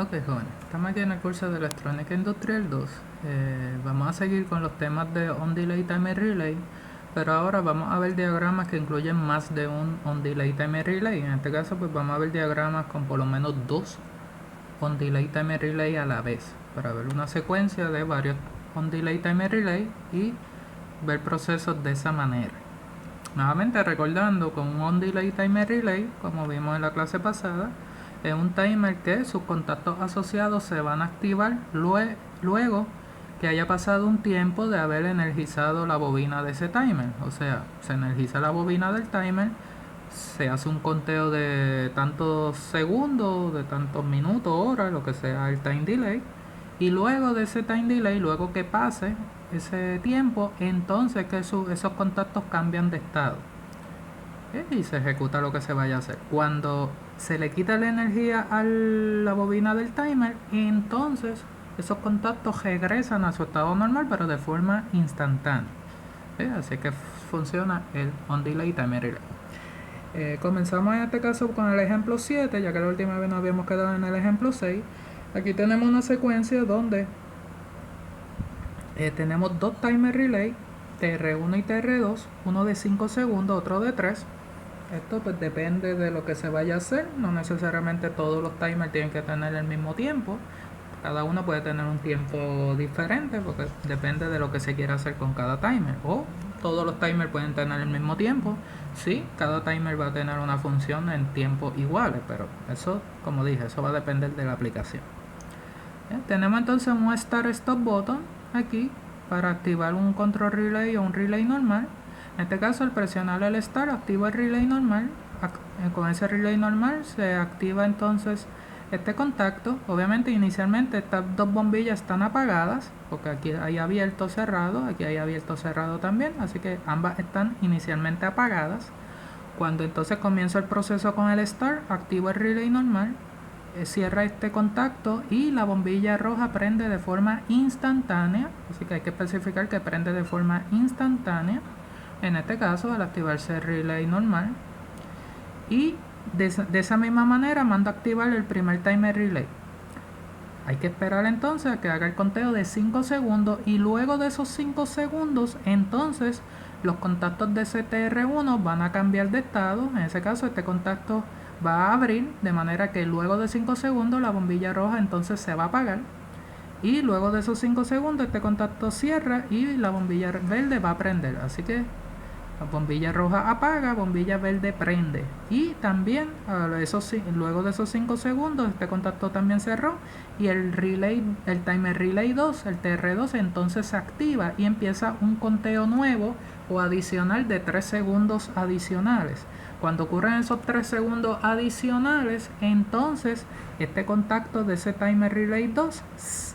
Ok, jóvenes, estamos aquí en el curso de Electrónica Industrial 2. Vamos a seguir con los temas de On-Delay Timer Relay, pero ahora vamos a ver diagramas que incluyen más de un On-Delay Timer Relay. En este caso, pues vamos a ver diagramas con por lo menos dos On-Delay Timer Relay a la vez, para ver una secuencia de varios On-Delay Timer Relay y ver procesos de esa manera. Nuevamente recordando, con un On-Delay Timer Relay, como vimos en la clase pasada, es un timer que sus contactos asociados se van a activar luego que haya pasado un tiempo de haber energizado la bobina de ese timer. O sea, se energiza la bobina del timer, se hace un conteo de tantos segundos, de tantos minutos, horas, lo que sea el time delay, y luego de ese time delay, luego que pase ese tiempo, entonces que esos contactos cambian de estado y se ejecuta lo que se vaya a hacer. Cuando se le quita la energía a la bobina del timer, entonces esos contactos regresan a su estado normal, pero de forma instantánea. Así que funciona el On-Delay Timer Relay. Comenzamos en este caso con el ejemplo 7, ya que la última vez nos habíamos quedado en el ejemplo 6. Aquí tenemos una secuencia donde tenemos dos timer relay, TR1 y TR2, uno de 5 segundos, otro de 3. Esto pues depende de lo que se vaya a hacer, no necesariamente todos los timers tienen que tener el mismo tiempo, cada uno puede tener un tiempo diferente porque depende de lo que se quiera hacer con cada timer, o todos los timers pueden tener el mismo tiempo. Sí, cada timer va a tener una función en tiempos iguales, pero eso, como dije, eso va a depender de la aplicación. Tenemos entonces un Start Stop Button aquí para activar un control relay o un relay normal. En este caso, al presionar el Start activa el relay normal. Con ese relay normal se activa entonces este contacto. Obviamente inicialmente estas dos bombillas están apagadas, porque aquí hay abierto cerrado, aquí hay abierto cerrado también, así que ambas están inicialmente apagadas. Cuando entonces comienza el proceso con el Start, activo el relay normal, cierra este contacto y la bombilla roja prende de forma instantánea, así que hay que especificar que prende de forma instantánea en este caso al activarse el relay normal, y de esa misma manera mando a activar el primer timer relay. Hay que esperar entonces a que haga el conteo de 5 segundos y luego de esos 5 segundos entonces los contactos de CTR1 van a cambiar de estado. En ese caso este contacto va a abrir, de manera que luego de 5 segundos la bombilla roja entonces se va a apagar, y luego de esos 5 segundos este contacto cierra y la bombilla verde va a prender. Así que la bombilla roja apaga, bombilla verde prende, y también luego de esos 5 segundos este contacto también cerró y el timer relay 2, el TR2, entonces se activa y empieza un conteo nuevo o adicional de 3 segundos adicionales. Cuando ocurren esos 3 segundos adicionales, entonces este contacto de ese timer relay 2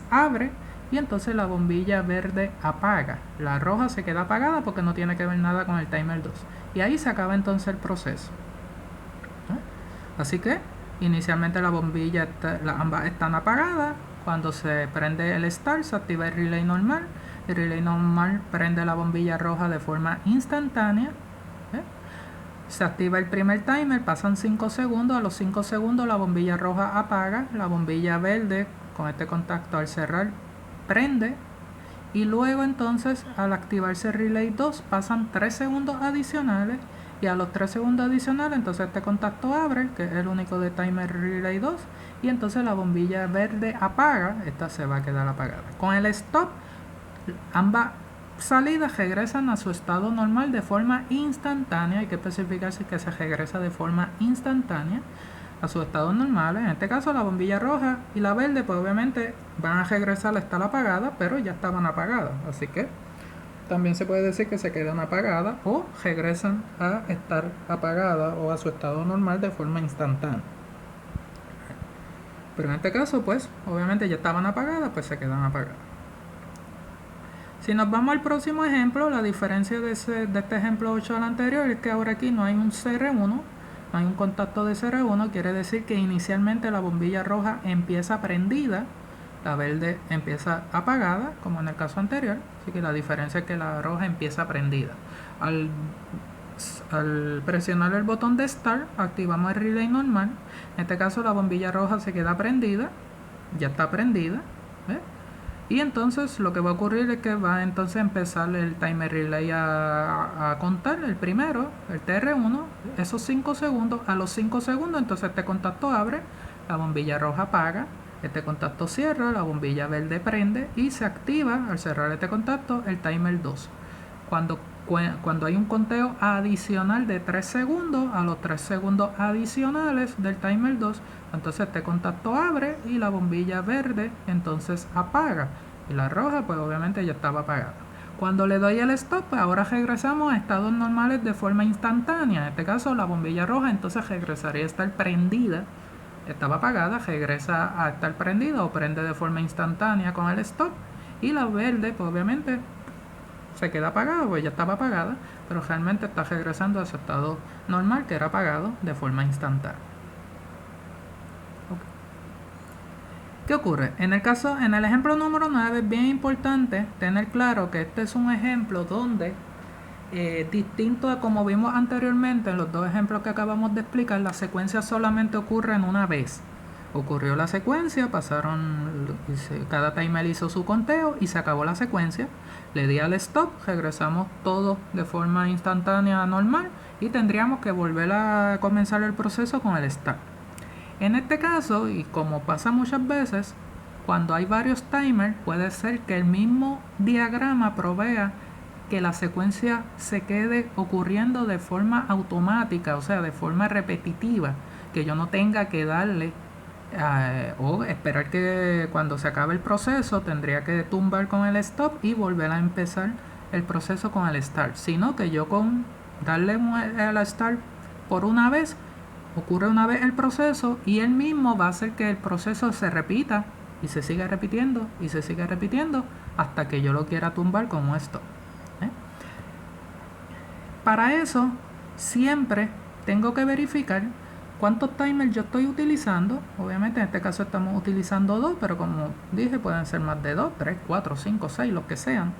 abre y entonces la bombilla verde apaga. La roja se queda apagada porque no tiene que ver nada con el timer 2. Y ahí se acaba entonces el proceso. Así que inicialmente la bombilla, ambas están apagadas. Cuando se prende el Start se activa el relay normal. El relay normal prende la bombilla roja de forma instantánea. Se activa el primer timer, pasan 5 segundos. A los 5 segundos la bombilla roja apaga. La bombilla verde, con este contacto al cerrar, prende, y luego entonces al activarse relay 2 pasan 3 segundos adicionales, y a los 3 segundos adicionales entonces este contacto abre, que es el único de timer relay 2, y entonces la bombilla verde apaga, esta se va a quedar apagada. Con el stop ambas salidas regresan a su estado normal de forma instantánea. Hay que especificarse que se regresa de forma instantánea a su estado normal. En este caso la bombilla roja y la verde pues obviamente van a regresar a estar apagadas, pero ya estaban apagadas, así que también se puede decir que se quedan apagadas o regresan a estar apagadas o a su estado normal de forma instantánea. Pero en este caso pues obviamente ya estaban apagadas, pues se quedan apagadas. Si nos vamos al próximo ejemplo, la diferencia de este ejemplo 8 al anterior es que ahora aquí no hay un CR1, no hay un contacto de CR1, quiere decir que inicialmente la bombilla roja empieza prendida, la verde empieza apagada, como en el caso anterior, así que la diferencia es que la roja empieza prendida. Al presionar el botón de Start, activamos el relay normal, en este caso la bombilla roja se queda prendida, ya está prendida. ¿Ves? Y entonces lo que va a ocurrir es que va entonces a empezar el timer relay a contar el primero, el TR1, esos 5 segundos. A los 5 segundos entonces este contacto abre, la bombilla roja apaga, este contacto cierra, la bombilla verde prende y se activa al cerrar este contacto el timer 2. Cuando hay un conteo adicional de 3 segundos, a los 3 segundos adicionales del timer 2, entonces este contacto abre y la bombilla verde entonces apaga. Y la roja pues obviamente ya estaba apagada. Cuando le doy el stop, pues ahora regresamos a estados normales de forma instantánea. En este caso la bombilla roja entonces regresaría a estar prendida. Estaba apagada, regresa a estar prendida o prende de forma instantánea con el stop. Y la verde pues obviamente se queda apagada, pues ya estaba apagada, pero realmente está regresando a su estado normal, que era apagado de forma instantánea. Okay. ¿Qué ocurre? En el ejemplo número 9 es bien importante tener claro que este es un ejemplo donde, distinto a como vimos anteriormente en los dos ejemplos que acabamos de explicar, la secuencia solamente ocurre en una vez. Ocurrió la secuencia, cada timer hizo su conteo y se acabó la secuencia. Le di al stop, regresamos todo de forma instantánea normal y tendríamos que volver a comenzar el proceso con el start. En este caso, y como pasa muchas veces, cuando hay varios timers, puede ser que el mismo diagrama provea que la secuencia se quede ocurriendo de forma automática, o sea, de forma repetitiva, que yo no tenga que darle o esperar que cuando se acabe el proceso tendría que tumbar con el stop y volver a empezar el proceso con el start, sino que yo con darle al start por una vez, ocurre una vez el proceso y él mismo va a hacer que el proceso se repita y se siga repitiendo y se siga repitiendo hasta que yo lo quiera tumbar como esto. Para eso siempre tengo que verificar cuántos timers yo estoy utilizando. Obviamente en este caso estamos utilizando 2, pero como dije pueden ser más de 2, 3, 4, 5, 6, los que sean.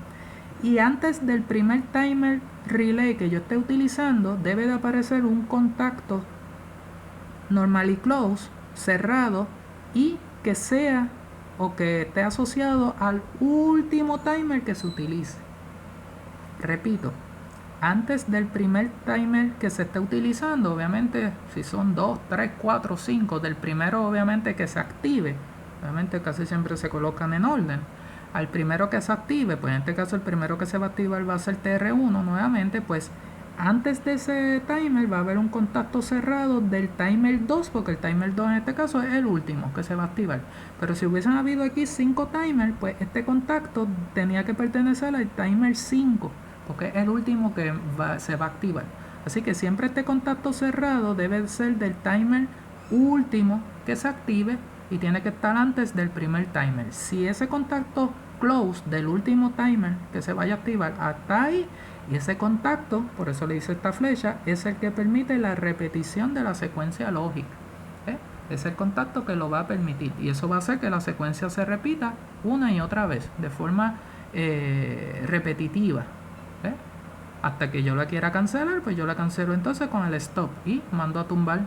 Y antes del primer timer relay que yo esté utilizando debe de aparecer un contacto normal y close, cerrado, y que sea o que esté asociado al último timer que se utilice. Repito, antes del primer timer que se esté utilizando, obviamente si son 2, 3, 4, 5, del primero obviamente que se active, obviamente casi siempre se colocan en orden. Al primero que se active, pues en este caso el primero que se va a activar va a ser TR1 nuevamente, pues antes de ese timer va a haber un contacto cerrado del timer 2, porque el timer 2 en este caso es el último que se va a activar. Pero si hubiesen habido aquí 5 timers, pues este contacto tenía que pertenecer al timer 5, porque es el último que se va a activar. Así que siempre este contacto cerrado debe ser del timer último que se active y tiene que estar antes del primer timer. Si ese contacto close del último timer que se vaya a activar hasta ahí, y ese contacto, por eso le dice esta flecha, es el que permite la repetición de la secuencia lógica. Es el contacto que lo va a permitir y eso va a hacer que la secuencia se repita una y otra vez de forma repetitiva. Hasta que yo la quiera cancelar, pues yo la cancelo entonces con el stop y mando a tumbar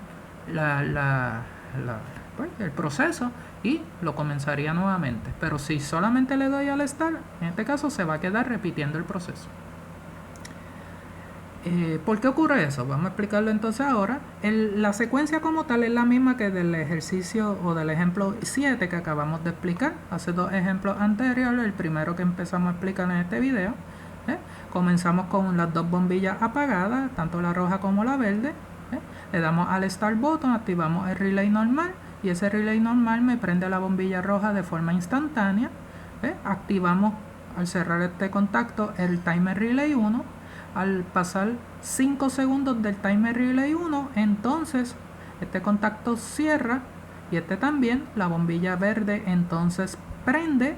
el proceso y lo comenzaría nuevamente. Pero si solamente le doy al start, en este caso se va a quedar repitiendo el proceso. ¿Por qué ocurre eso? Vamos a explicarlo entonces ahora. La secuencia como tal es la misma que del ejercicio o del ejemplo 7 que acabamos de explicar. Hace dos ejemplos anteriores, el primero que empezamos a explicar en este video. Comenzamos con las dos bombillas apagadas, tanto la roja como la verde. Le damos al Start button, activamos el relay normal y ese relay normal me prende la bombilla roja de forma instantánea. Activamos al cerrar este contacto el timer relay 1. Al pasar 5 segundos del timer relay 1, entonces este contacto cierra y este también, la bombilla verde entonces prende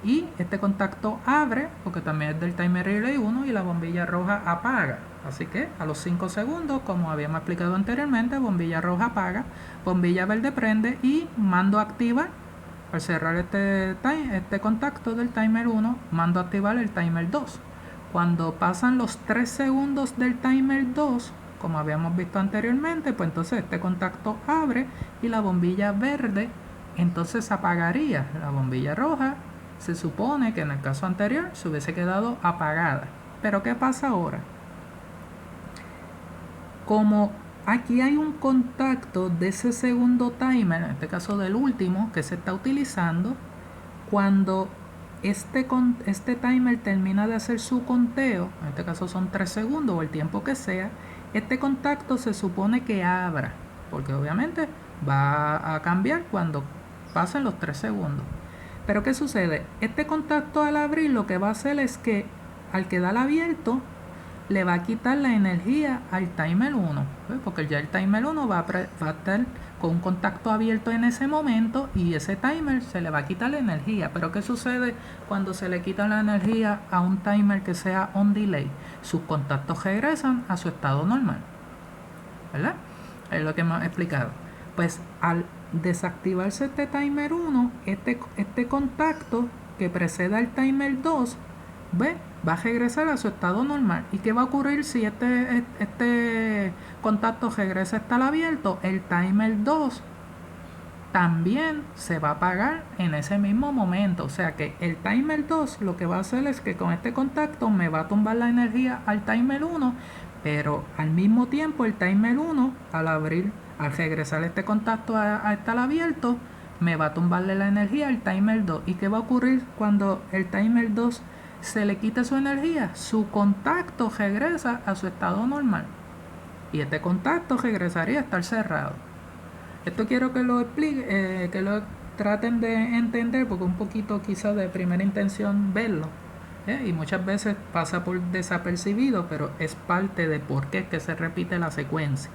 y este contacto abre porque también es del timer relay 1 y la bombilla roja apaga. Así que a los 5 segundos, como habíamos explicado anteriormente, bombilla roja apaga, bombilla verde prende y mando a activar. Al cerrar este contacto del timer 1, mando a activar el timer 2. Cuando pasan los 3 segundos del timer 2, como habíamos visto anteriormente, pues entonces este contacto abre y la bombilla verde entonces apagaría la bombilla roja. Se supone que en el caso anterior se hubiese quedado apagada. Pero ¿qué pasa ahora? Como aquí hay un contacto de ese segundo timer, en este caso del último que se está utilizando, cuando este timer termina de hacer su conteo, en este caso son 3 segundos o el tiempo que sea, este contacto se supone que abra, porque obviamente va a cambiar cuando pasen los 3 segundos. Pero ¿qué sucede? Este contacto al abrir lo que va a hacer es que al quedar abierto le va a quitar la energía al timer 1, porque ya el timer 1 va a estar con un contacto abierto en ese momento y ese timer se le va a quitar la energía. Pero ¿qué sucede cuando se le quita la energía a un timer que sea on delay? Sus contactos regresan a su estado normal, ¿verdad? Es lo que hemos explicado. Pues al desactivarse este timer 1, este contacto que precede al timer 2, va a regresar a su estado normal. ¿Y qué va a ocurrir si este contacto regresa a estar abierto? El timer 2 también se va a apagar en ese mismo momento. O sea que el timer 2 lo que va a hacer es que con este contacto me va a tumbar la energía al timer 1, pero al mismo tiempo el timer 1 al regresar este contacto a estar abierto, me va a tumbarle la energía al timer 2. ¿Y qué va a ocurrir cuando el timer 2 se le quita su energía? Su contacto regresa a su estado normal y este contacto regresaría a estar cerrado. Esto quiero que lo explique, que lo traten de entender, porque un poquito quizás de primera intención verlo, y muchas veces pasa por desapercibido, pero es parte de por qué es que se repite la secuencia.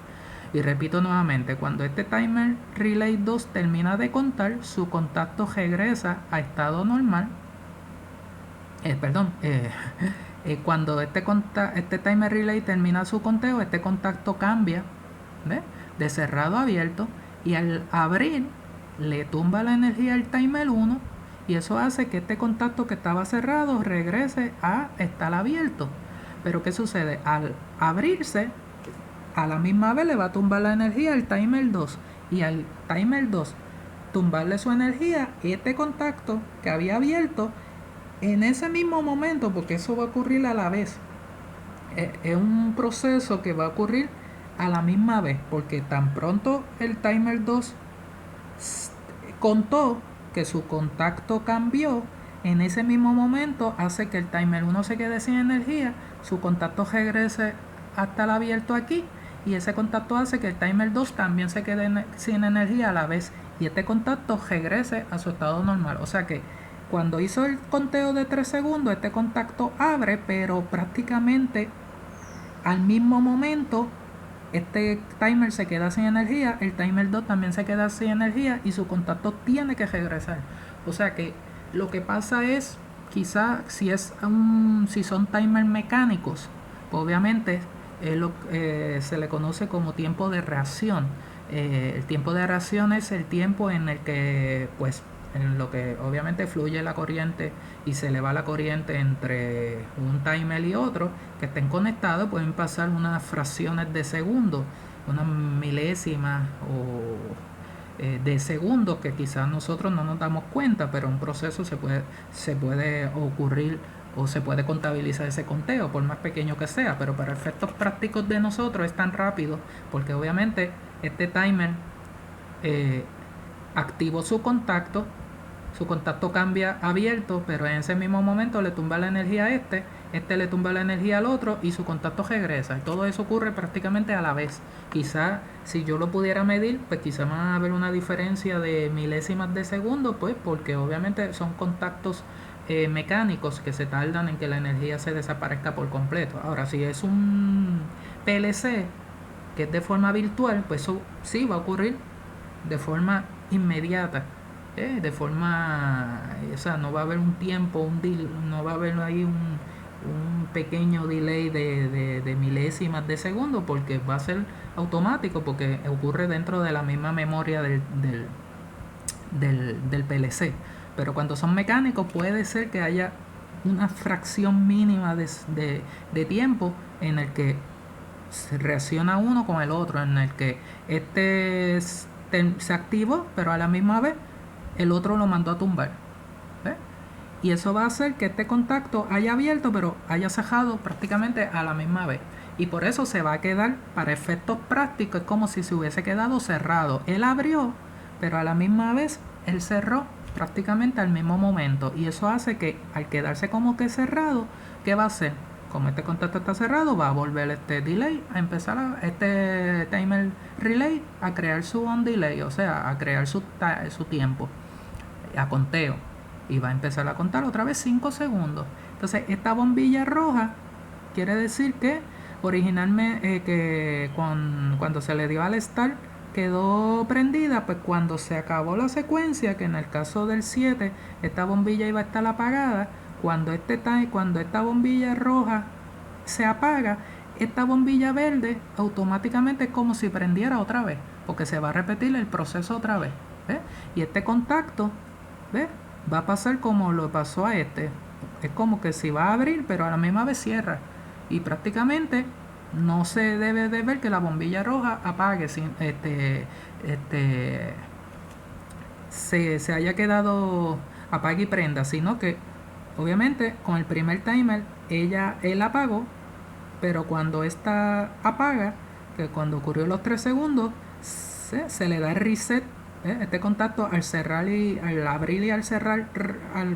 Y repito nuevamente, cuando este timer relay 2 termina de contar, su contacto regresa a estado normal. Cuando este timer relay termina su conteo, este contacto cambia, ¿ves?, de cerrado a abierto, y al abrir le tumba la energía al timer 1 y eso hace que este contacto que estaba cerrado regrese a estar abierto. Pero ¿qué sucede? Al abrirse, a la misma vez le va a tumbar la energía al timer 2 y al timer 2 tumbarle su energía, y este contacto que había abierto en ese mismo momento, porque eso va a ocurrir a la vez, es un proceso que va a ocurrir a la misma vez, porque tan pronto el timer 2 contó que su contacto cambió, en ese mismo momento hace que el timer 1 se quede sin energía, su contacto regrese hasta el abierto aquí, y ese contacto hace que el timer 2 también se quede sin energía a la vez, y este contacto regrese a su estado normal. O sea que cuando hizo el conteo de 3 segundos, este contacto abre, pero prácticamente al mismo momento este timer se queda sin energía, el timer 2 también se queda sin energía y su contacto tiene que regresar. O sea que lo que pasa es, quizá si son timers mecánicos, pues obviamente se le conoce como tiempo de reacción. El tiempo de reacción es el tiempo en el que, pues, en lo que obviamente fluye la corriente y se le va la corriente entre un timer y otro que estén conectados. Pueden pasar unas fracciones de segundo, unas milésimas o de segundos que quizás nosotros no nos damos cuenta, pero un proceso se puede ocurrir o se puede contabilizar ese conteo, por más pequeño que sea, pero para efectos prácticos de nosotros es tan rápido porque obviamente este timer activó su contacto cambia abierto, pero en ese mismo momento le tumba la energía a este le tumba la energía al otro y su contacto regresa. Y todo eso ocurre prácticamente a la vez. Quizá si yo lo pudiera medir, pues quizá va a haber una diferencia de milésimas de segundo, pues porque obviamente son contactos mecánicos que se tardan en que la energía se desaparezca por completo. Ahora, si es un PLC que es de forma virtual, pues eso sí va a ocurrir de forma inmediata. De forma, o sea, no va a haber un tiempo, no va a haber ahí un pequeño delay de milésimas de segundo, porque va a ser automático, porque ocurre dentro de la misma memoria del PLC. Pero cuando son mecánicos puede ser que haya una fracción mínima de tiempo en el que se reacciona uno con el otro, en el que se activó, pero a la misma vez el otro lo mandó a tumbar. ¿Ves? Y eso va a hacer que este contacto haya abierto pero haya cerrado prácticamente a la misma vez. Y por eso se va a quedar, para efectos prácticos, es como si se hubiese quedado cerrado. Él abrió, pero a la misma vez él cerró prácticamente al mismo momento. Y eso hace que al quedarse como que cerrado, ¿qué va a hacer? Como este contacto está cerrado, va a volver este delay a empezar este timer relay a crear su on delay, o sea, a crear su tiempo, a conteo. Y va a empezar a contar otra vez 5 segundos. Entonces, esta bombilla roja quiere decir que originalmente que cuando se le dio al start quedó prendida, pues cuando se acabó la secuencia, que en el caso del 7 esta bombilla iba a estar apagada, cuando esta bombilla roja se apaga, esta bombilla verde automáticamente es como si prendiera otra vez, porque se va a repetir el proceso otra vez. ¿Ves? Y este contacto, ¿ves?, va a pasar como lo pasó a este. Es como que si va a abrir, pero a la misma vez cierra. Y prácticamente no se debe de ver que la bombilla roja apague, se haya quedado apague y prenda, sino que obviamente con el primer timer él apagó, pero cuando esta apaga, que cuando ocurrió los 3 segundos, se le da el reset. Este contacto al cerrar y al abrir y al cerrar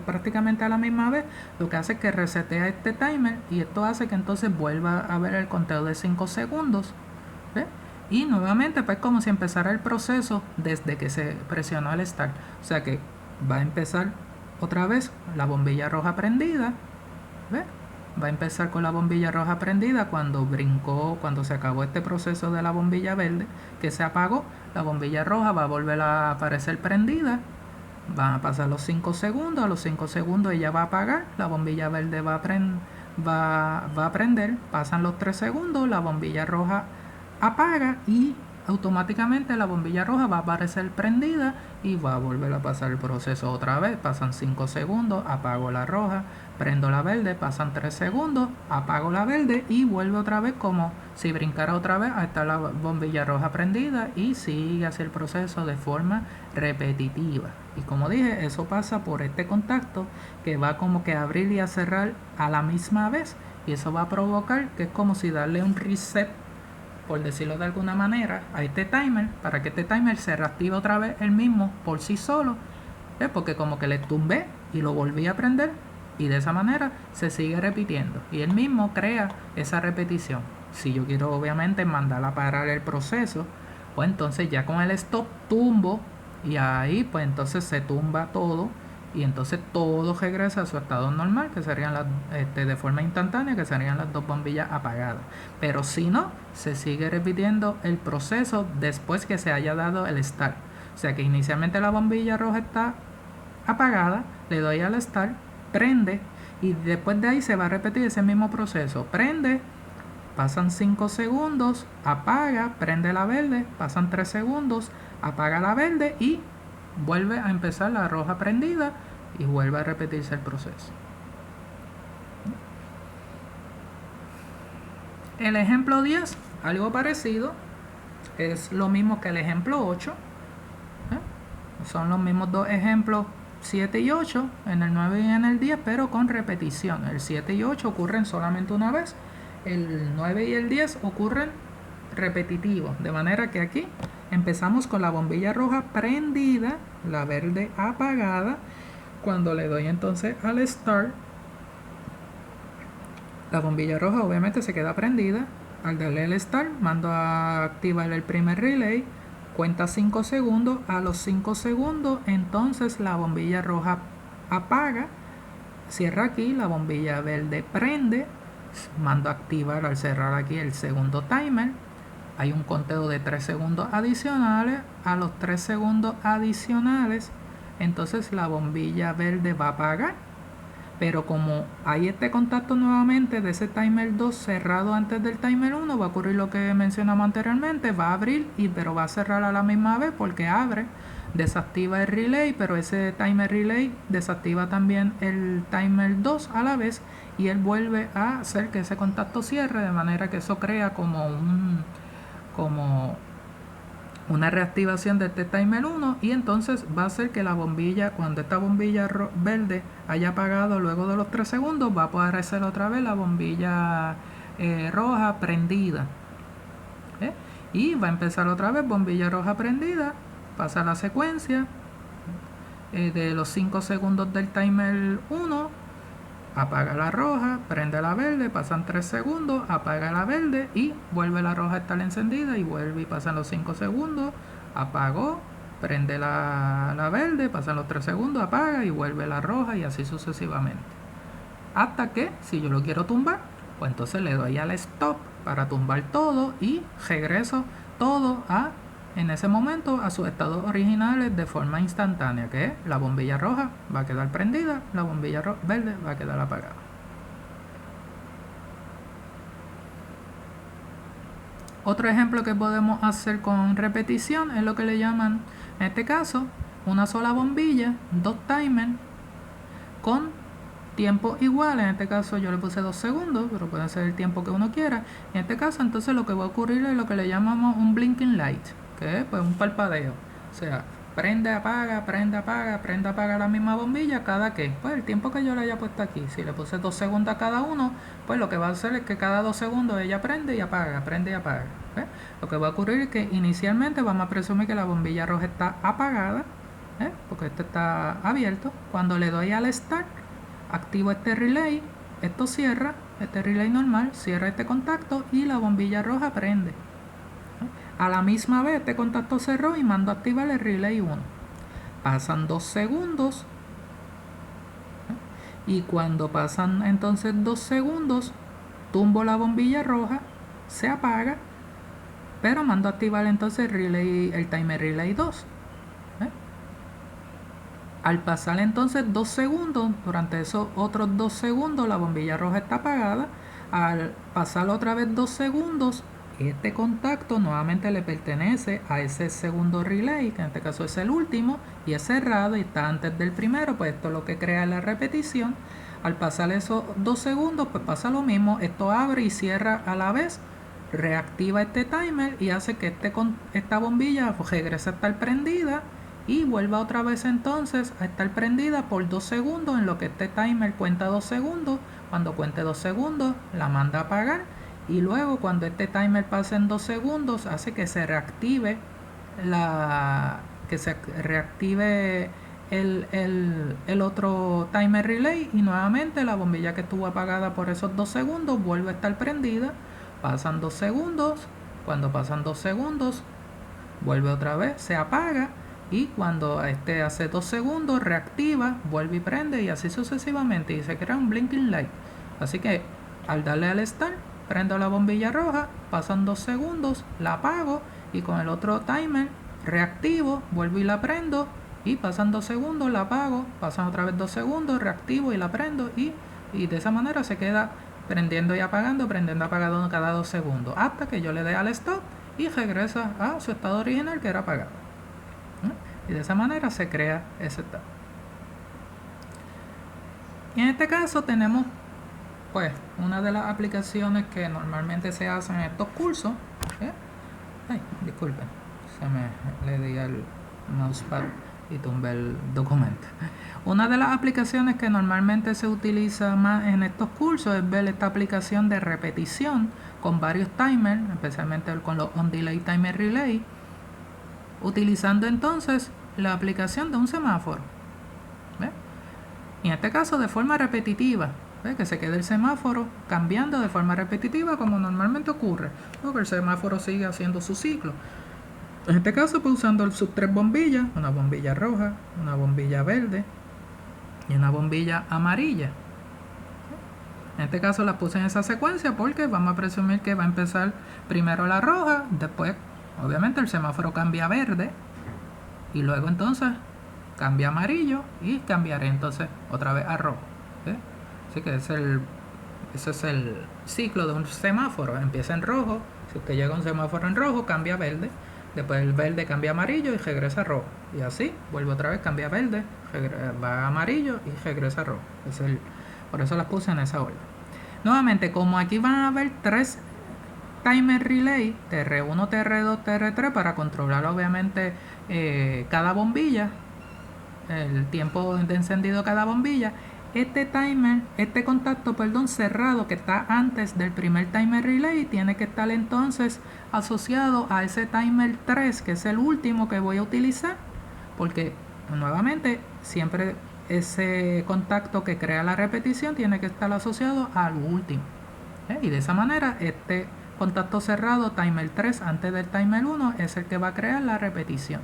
prácticamente a la misma vez, lo que hace es que resetea este timer, y esto hace que entonces vuelva a ver el conteo de 5 segundos. ¿Ves? Y nuevamente pues como si empezara el proceso desde que se presionó el start, o sea que va a empezar otra vez la bombilla roja prendida. ¿Ves? Va a empezar con la bombilla roja prendida cuando se acabó este proceso de la bombilla verde, que se apagó. La bombilla roja va a volver a aparecer prendida. Van a pasar los 5 segundos. A los 5 segundos ella va a apagar. La bombilla verde va a prender. Pasan los 3 segundos. La bombilla roja apaga y automáticamente la bombilla roja va a aparecer prendida y va a volver a pasar el proceso otra vez. Pasan 5 segundos, apago la roja, prendo la verde, pasan 3 segundos, apago la verde y vuelve otra vez como si brincara otra vez a estar la bombilla roja prendida, y sigue así el proceso de forma repetitiva. Y como dije, eso pasa por este contacto que va como que a abrir y a cerrar a la misma vez, y eso va a provocar que es como si darle un reset, por decirlo de alguna manera, a este timer, para que este timer se reactive otra vez el mismo por sí solo, porque como que le tumbé y lo volví a prender, y de esa manera se sigue repitiendo y él mismo crea esa repetición. Si yo quiero obviamente mandar a parar el proceso, pues entonces ya con el stop tumbo, y ahí pues entonces se tumba todo, y entonces todo regresa a su estado normal, que serían de forma instantánea, que serían las dos bombillas apagadas. Pero si no, se sigue repitiendo el proceso después que se haya dado el start. O sea que inicialmente la bombilla roja está apagada, le doy al start, prende, y después de ahí se va a repetir ese mismo proceso. Prende, pasan 5 segundos, apaga, prende la verde, pasan 3 segundos, apaga la verde y vuelve a empezar la roja prendida y vuelve a repetirse el proceso. El ejemplo 10, algo parecido, es lo mismo que el ejemplo 8. Son los mismos dos ejemplos, 7 y 8, en el 9 y en el 10, pero con repetición. El 7 y 8 ocurren solamente una vez, el 9 y el 10 ocurren repetitivos, de manera que aquí empezamos con la bombilla roja prendida, la verde apagada. Cuando le doy entonces al start, la bombilla roja obviamente se queda prendida. Al darle el start, mando a activar el primer relay, cuenta 5 segundos. A los 5 segundos entonces la bombilla roja apaga, cierra aquí, la bombilla verde prende, mando a activar al cerrar aquí el segundo timer. Hay un conteo de 3 segundos adicionales. A los 3 segundos adicionales entonces la bombilla verde va a apagar, pero como hay este contacto nuevamente de ese timer 2 cerrado antes del timer 1, va a ocurrir lo que mencionamos anteriormente, va a abrir pero va a cerrar a la misma vez, porque abre, desactiva el relay, pero ese timer relay desactiva también el timer 2 a la vez, y él vuelve a hacer que ese contacto cierre, de manera que eso crea como una reactivación de este timer 1 y entonces va a hacer que la bombilla, cuando esta bombilla verde haya apagado luego de los 3 segundos, va a aparecer otra vez la bombilla roja prendida. Y va a empezar otra vez bombilla roja prendida, pasa la secuencia de los 5 segundos del timer 1, apaga la roja, prende la verde, pasan 3 segundos, apaga la verde y vuelve la roja a estar encendida y vuelve y pasan los 5 segundos, apagó, prende la verde, pasan los 3 segundos, apaga y vuelve la roja y así sucesivamente. Hasta que, si yo lo quiero tumbar, pues entonces le doy al stop para tumbar todo y regreso todo en ese momento a sus estados originales de forma instantánea, que es la bombilla roja va a quedar prendida, la bombilla verde va a quedar apagada. Otro ejemplo que podemos hacer con repetición es lo que le llaman, en este caso, una sola bombilla, 2 timers con tiempo igual. En este caso yo le puse 2 segundos, pero puede ser el tiempo que uno quiera. En este caso entonces lo que va a ocurrir es lo que le llamamos un blinking light, que es pues un parpadeo. O sea, prende, apaga, prende, apaga, prende, apaga la misma bombilla cada que, pues el tiempo que yo le haya puesto aquí. Si le puse 2 segundos a cada uno, pues lo que va a hacer es que cada 2 segundos ella prende y apaga, prende y apaga. Lo que va a ocurrir es que inicialmente vamos a presumir que la bombilla roja está apagada, porque este está abierto. Cuando le doy al start, activo este relay, esto cierra, este relay normal, cierra este contacto y la bombilla roja prende. A la misma vez este contacto cerró y mando a activar el relay 1. Pasan 2 segundos y cuando pasan entonces 2 segundos, tumbo la bombilla roja, se apaga, pero mando a activar entonces el timer relay 2. Al pasar entonces 2 segundos, durante esos otros 2 segundos la bombilla roja está apagada. Al pasar otra vez 2 segundos, este contacto nuevamente le pertenece a ese segundo relay, que en este caso es el último, y es cerrado y está antes del primero, pues esto es lo que crea la repetición. Al pasar esos 2 segundos, pues pasa lo mismo, esto abre y cierra a la vez, reactiva este timer y hace que esta bombilla regrese a estar prendida y vuelva otra vez entonces a estar prendida por 2 segundos, en lo que este timer cuenta 2 segundos. Cuando cuente 2 segundos la manda a apagar y luego cuando este timer pase en 2 segundos hace que se reactive el otro timer relay y nuevamente la bombilla que estuvo apagada por esos 2 segundos vuelve a estar prendida. Pasan 2 segundos, cuando pasan 2 segundos vuelve otra vez, se apaga y cuando hace 2 segundos reactiva, vuelve y prende y así sucesivamente y se crea un blinking light. Así que al darle al start, prendo la bombilla roja, pasan 2 segundos, la apago y con el otro timer reactivo, vuelvo y la prendo y pasan 2 segundos, la apago, pasan otra vez 2 segundos, reactivo y la prendo y de esa manera se queda prendiendo y apagando cada 2 segundos hasta que yo le dé al stop y regresa a su estado original que era apagado. Y de esa manera se crea ese estado. Y en este caso tenemos pues una de las aplicaciones que normalmente se hacen en estos cursos. Ay, disculpen, le di al mousepad y tumbé el documento. Una de las aplicaciones que normalmente se utiliza más en estos cursos es ver esta aplicación de repetición con varios timers, especialmente con los on delay timer relay, utilizando entonces la aplicación de un semáforo. Y en este caso de forma repetitiva, que se quede el semáforo cambiando de forma repetitiva como normalmente ocurre, porque el semáforo sigue haciendo su ciclo. En este caso pues usando sus 3 bombillas, una bombilla roja, una bombilla verde y una bombilla amarilla. En este caso las puse en esa secuencia porque vamos a presumir que va a empezar primero la roja, después obviamente el semáforo cambia a verde y luego entonces cambia a amarillo y cambiaré entonces otra vez a rojo. Así que ese es el ciclo de un semáforo. Empieza en rojo, si usted llega a un semáforo en rojo cambia a verde, después el verde cambia a amarillo y regresa a rojo y así vuelve otra vez, cambia a verde, va a amarillo y regresa a rojo. Por eso las puse en esa orden. Nuevamente, como aquí van a haber 3 timer relay TR1, TR2, TR3 para controlar obviamente cada bombilla, el tiempo de encendido de cada bombilla. Este contacto cerrado que está antes del primer timer relay tiene que estar entonces asociado a ese timer 3, que es el último que voy a utilizar, porque nuevamente siempre ese contacto que crea la repetición tiene que estar asociado al último. Y de esa manera este contacto cerrado timer 3 antes del timer 1 es el que va a crear la repetición.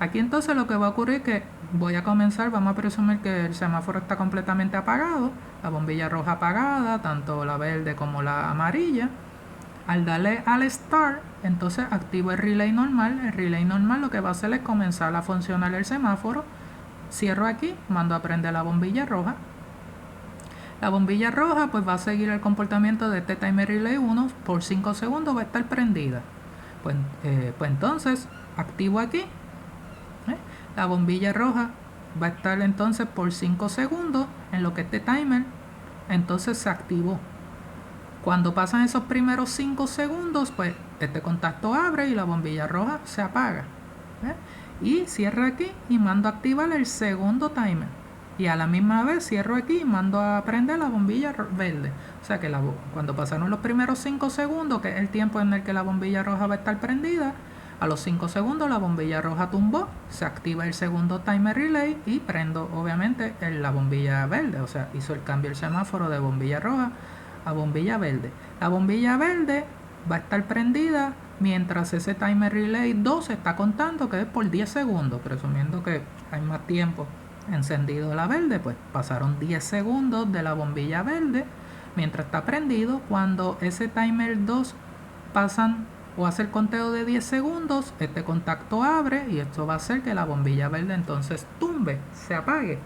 Aquí entonces lo que va a ocurrir es que voy a comenzar, vamos a presumir que el semáforo está completamente apagado, la bombilla roja apagada, tanto la verde como la amarilla. Al darle al start, entonces activo el relay normal. El relay normal lo que va a hacer es comenzar a funcionar el semáforo. Cierro aquí, mando a prender la bombilla roja. La bombilla roja pues va a seguir el comportamiento de este timer relay 1 por 5 segundos, va a estar prendida. Pues entonces activo aquí. La bombilla roja va a estar entonces por 5 segundos en lo que este timer entonces se activó. Cuando pasan esos primeros 5 segundos, pues este contacto abre y la bombilla roja se apaga. Y cierro aquí y mando a activar el segundo timer. Y a la misma vez cierro aquí y mando a prender la bombilla verde. O sea que cuando pasaron los primeros 5 segundos, que es el tiempo en el que la bombilla roja va a estar prendida, a los 5 segundos la bombilla roja tumbó, se activa el segundo timer relay y prendo obviamente la bombilla verde. O sea, hizo el cambio el semáforo de bombilla roja a bombilla verde. La bombilla verde va a estar prendida mientras ese timer relay 2 está contando, que es por 10 segundos, presumiendo que hay más tiempo encendido la verde, pues pasaron 10 segundos de la bombilla verde mientras está prendido. Cuando ese timer 2 pasan o hace el conteo de 10 segundos, este contacto abre y esto va a hacer que la bombilla verde entonces tumbe, se apague.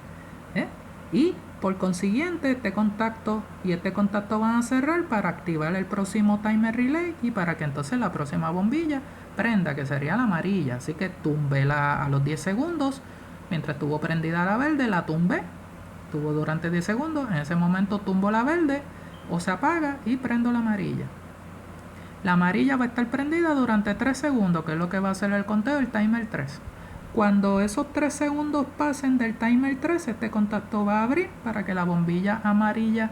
Y por consiguiente este contacto y este contacto van a cerrar para activar el próximo timer relay y para que entonces la próxima bombilla prenda, que sería la amarilla. Así que tumbé a los 10 segundos, mientras estuvo prendida la verde, la tumbé, estuvo durante 10 segundos, en ese momento tumbo la verde o se apaga y prendo la amarilla. La amarilla va a estar prendida durante 3 segundos, que es lo que va a hacer el conteo del timer 3. Cuando esos 3 segundos pasen del timer 3, este contacto va a abrir para que la bombilla amarilla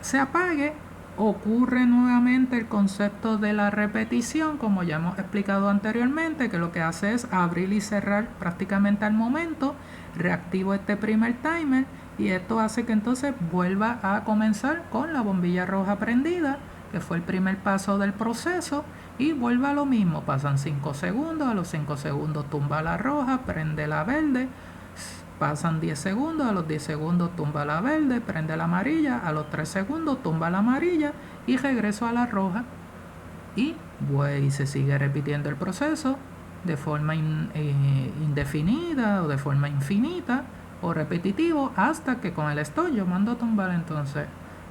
se apague. Ocurre nuevamente el concepto de la repetición, como ya hemos explicado anteriormente, que lo que hace es abrir y cerrar prácticamente al momento. Reactivo este primer timer y esto hace que entonces vuelva a comenzar con la bombilla roja prendida, que fue el primer paso del proceso, y vuelve a lo mismo. Pasan 5 segundos, a los 5 segundos tumba la roja, prende la verde, pasan 10 segundos, a los 10 segundos tumba la verde, prende la amarilla, a los 3 segundos tumba la amarilla y regreso a la roja, y se sigue repitiendo el proceso de forma indefinida o de forma infinita o repetitivo, hasta que con el stop yo mando a tumbar entonces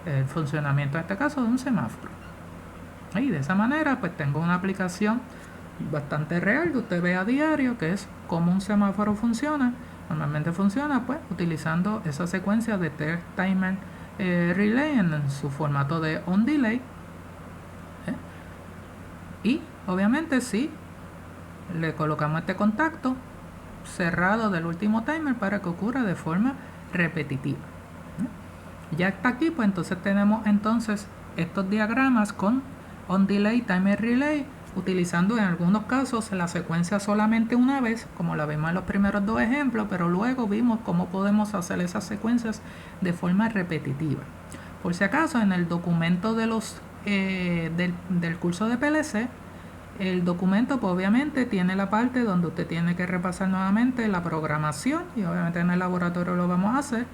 el funcionamiento en este caso de un semáforo. Y de esa manera pues tengo una aplicación bastante real que usted ve a diario, que es cómo un semáforo funciona. Normalmente funciona pues utilizando esa secuencia de timer relay en su formato de on delay. Y obviamente si le colocamos este contacto cerrado del último timer para que ocurra de forma repetitiva. Ya está aquí, pues entonces tenemos entonces estos diagramas con on delay, timer relay, utilizando en algunos casos la secuencia solamente una vez, como la vemos en los primeros dos ejemplos, pero luego vimos cómo podemos hacer esas secuencias de forma repetitiva. Por si acaso, en el documento de del curso de PLC, el documento pues obviamente tiene la parte donde usted tiene que repasar nuevamente la programación, y obviamente en el laboratorio lo vamos a hacer,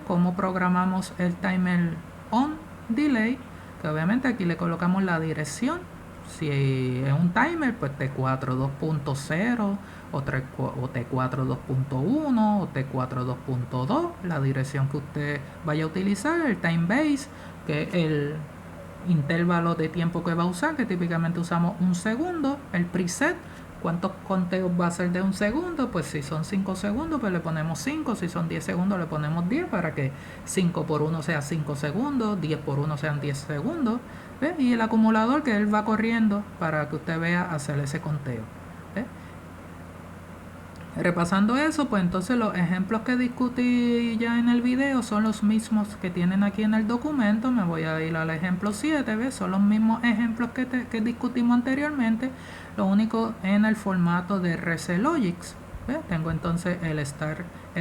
cómo programamos el timer on delay, que obviamente aquí le colocamos la dirección. Si es un timer, pues T4 2.0 o T4 2.1 o T4 2.2, la dirección que usted vaya a utilizar, el time base, que es el intervalo de tiempo que va a usar, que típicamente usamos 1 segundo, el preset, cuántos conteos va a ser de 1 segundo, pues si son 5 segundos pues le ponemos 5, si son 10 segundos le ponemos 10, para que 5 por 1 sea 5 segundos, 10 por 1 sean 10 segundos. ¿Ve? Y el acumulador que él va corriendo para que usted vea hacer ese conteo. ¿Ve? Repasando eso, pues entonces los ejemplos que discutí ya en el video son los mismos que tienen aquí en el documento. Me voy a ir al ejemplo 7, ¿ves? Son los mismos ejemplos que discutimos anteriormente, lo único en el formato de RCLogix. ¿Ves? Tengo entonces el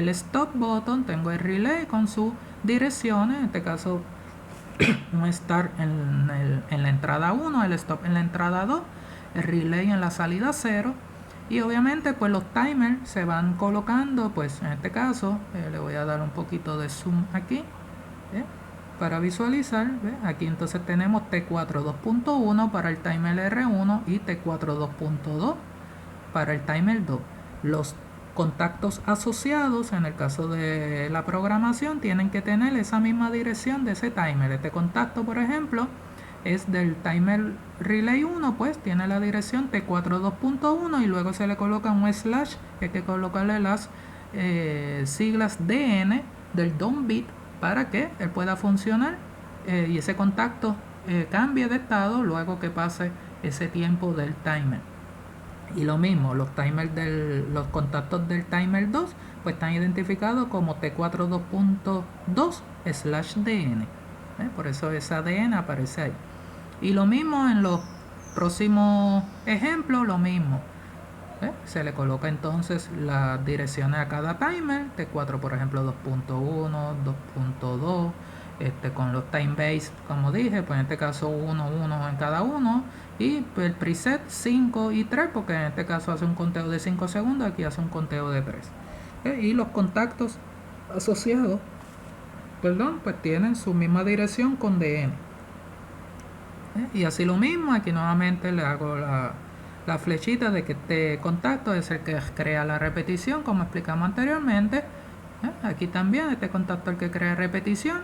stop button, tengo el relay con sus direcciones, en este caso un start en la entrada 1, el stop en la entrada 2, el relay en la salida 0. Y obviamente pues los timers se van colocando, pues en este caso le voy a dar un poquito de zoom aquí para visualizar. ¿Ve? Aquí entonces tenemos T4 2.1 para el timer R1 y T4 2.2 para el timer 2. Los contactos asociados en el caso de la programación tienen que tener esa misma dirección de ese timer. Este contacto, por ejemplo, es del timer relay 1, pues tiene la dirección T4 2.1 y luego se le coloca un slash, que hay que colocarle las siglas DN del DOM bit para que él pueda funcionar y ese contacto cambie de estado luego que pase ese tiempo del timer. Y lo mismo, los contactos del timer 2 pues están identificados como T4 2.2/DN. Por eso esa DN aparece ahí. Y lo mismo en los próximos ejemplos, lo mismo. Se le coloca entonces las direcciones a cada timer, T4 por ejemplo 2.1, 2.2, con los time base, como dije, pues en este caso 1 en cada uno, y el preset 5 y 3, porque en este caso hace un conteo de 5 segundos, aquí hace un conteo de 3. Y los contactos asociados, pues tienen su misma dirección con DN. Y así lo mismo, aquí nuevamente le hago la flechita de que este contacto es el que crea la repetición, como explicamos anteriormente. Aquí también este contacto es el que crea repetición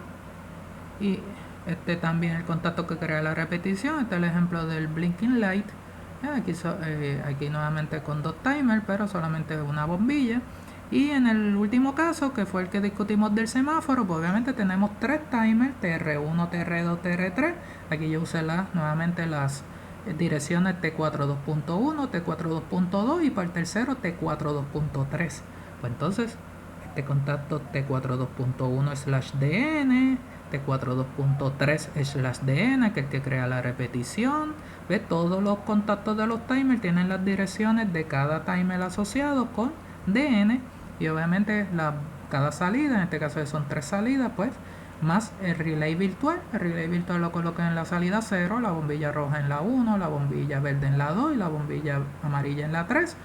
y este también el contacto que crea la repetición. Este es el ejemplo del blinking light. Aquí nuevamente con dos timers, pero solamente una bombilla. Y en el último caso, que fue el que discutimos del semáforo, pues obviamente tenemos tres timers, TR1, TR2, TR3. Aquí yo usé nuevamente las direcciones T4 2.1, T4 2.2 y para el tercero T4 2.3. Pues entonces, este contacto T4 2.1/DN, T4 2.3/DN, que es el que crea la repetición. ¿Ve? Todos los contactos de los timers tienen las direcciones de cada timer asociado con DN. Y obviamente cada salida, en este caso son 3 salidas, pues más el relay virtual. El relay virtual lo colocan en la salida 0, la bombilla roja en la 1, la bombilla verde en la 2 y la bombilla amarilla en la 3.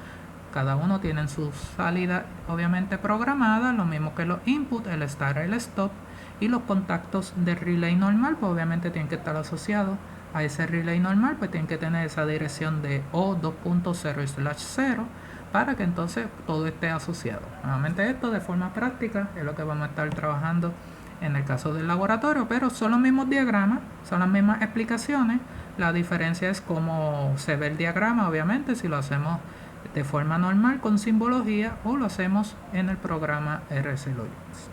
Cada uno tiene su salida obviamente programada, lo mismo que los inputs, el start y el stop. Y los contactos de relay normal, pues obviamente tienen que estar asociados a ese relay normal, pues tienen que tener esa dirección de O 2.0/0 para que entonces todo esté asociado. Nuevamente esto de forma práctica es lo que vamos a estar trabajando en el caso del laboratorio, pero son los mismos diagramas, son las mismas explicaciones. La diferencia es cómo se ve el diagrama, obviamente, si lo hacemos de forma normal con simbología o lo hacemos en el programa RCLogix.